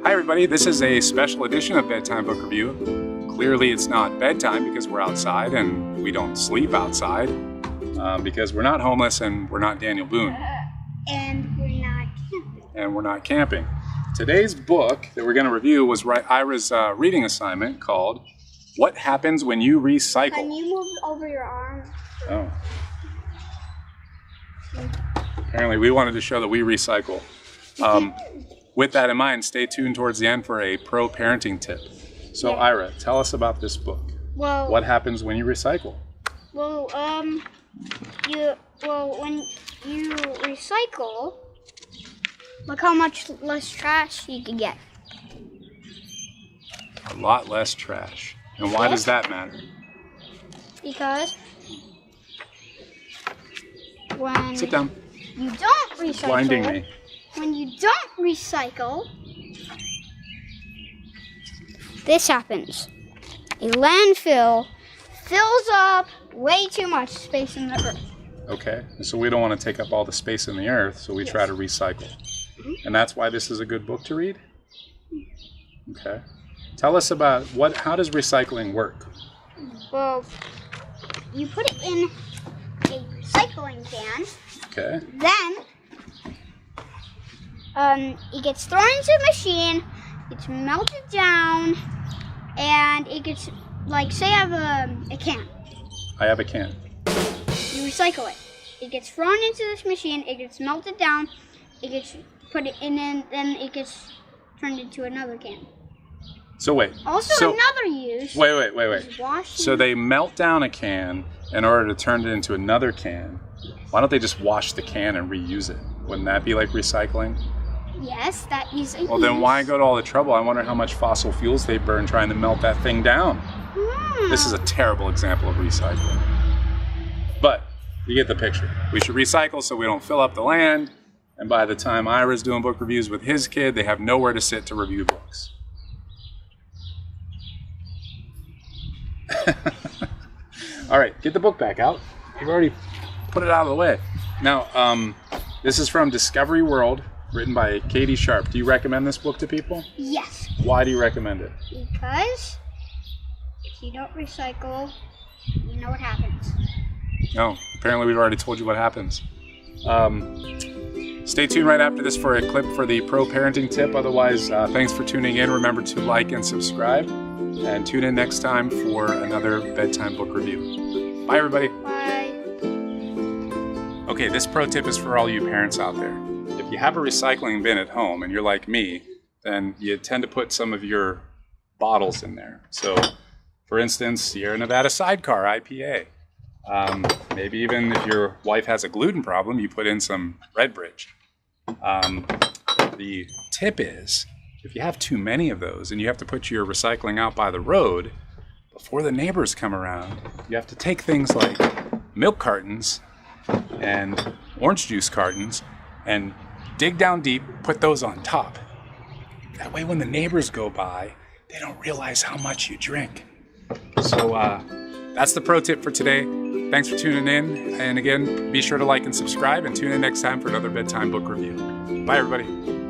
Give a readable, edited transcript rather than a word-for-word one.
Hi everybody, this is a special edition of Bedtime Book Review. Clearly it's not bedtime because we're outside and we don't sleep outside because we're not homeless and we're not Daniel Boone. And we're not camping. And we're not camping. Today's book that we're going to review was Ira's reading assignment called What Happens When You Recycle? Can you move over your arm? Oh. Apparently we wanted to show that we recycle. With that in mind, stay tuned towards the end for a pro parenting tip. So Ira, tell us about this book. Well, what happens when you recycle? Well, when you recycle, look how much less trash you can get. A lot less trash. And why does that matter? Because when Sit down. you don't recycle, Blinding me. When you don't recycle, this happens. A landfill fills up way too much space in the earth. Okay, so we don't want to take up all the space in the earth, so we try to recycle. And that's why this is a good book to read? Okay. Tell us about how does recycling work? Well, you put it in a recycling can. Okay. Then it gets thrown into a machine, it's melted down, and it gets, like, say I have a can. I have a can. You recycle it. It gets thrown into this machine, it gets melted down, it gets put in, and then it gets turned into another can. So wait. Also another use. Wait. Is washing. So they melt down a can in order to turn it into another can. Why don't they just wash the can and reuse it? Wouldn't that be like recycling? Yes, that is a Well, then why go to all the trouble? I wonder how much fossil fuels they burn trying to melt that thing down. This is a terrible example of recycling. But you get the picture. We should recycle so we don't fill up the land. And by the time Ira's doing book reviews with his kid, they have nowhere to sit to review books. All right, get the book back out. You've already put it out of the way. Now, this is from Discovery World, written by Katie Sharp. Do you recommend this book to people? Yes. Why do you recommend it? Because if you don't recycle, you know what happens. No, apparently we've already told you what happens. Stay tuned right after this for a clip for the pro parenting tip. Otherwise, thanks for tuning in. Remember to like and subscribe. And tune in next time for another bedtime book review. Bye, everybody. Bye. Okay, this pro tip is for all you parents out there. If you have a recycling bin at home and you're like me, then you tend to put some of your bottles in there. So, for instance, Sierra Nevada Sidecar IPA. Maybe even if your wife has a gluten problem, you put in some Redbridge. The tip is, if you have too many of those and you have to put your recycling out by the road, before the neighbors come around, you have to take things like milk cartons and orange juice cartons and dig down deep, put those on top. That way when the neighbors go by, they don't realize how much you drink. So that's the pro tip for today. Thanks for tuning in. And again, be sure to like and subscribe and tune in next time for another bedtime book review. Bye, everybody.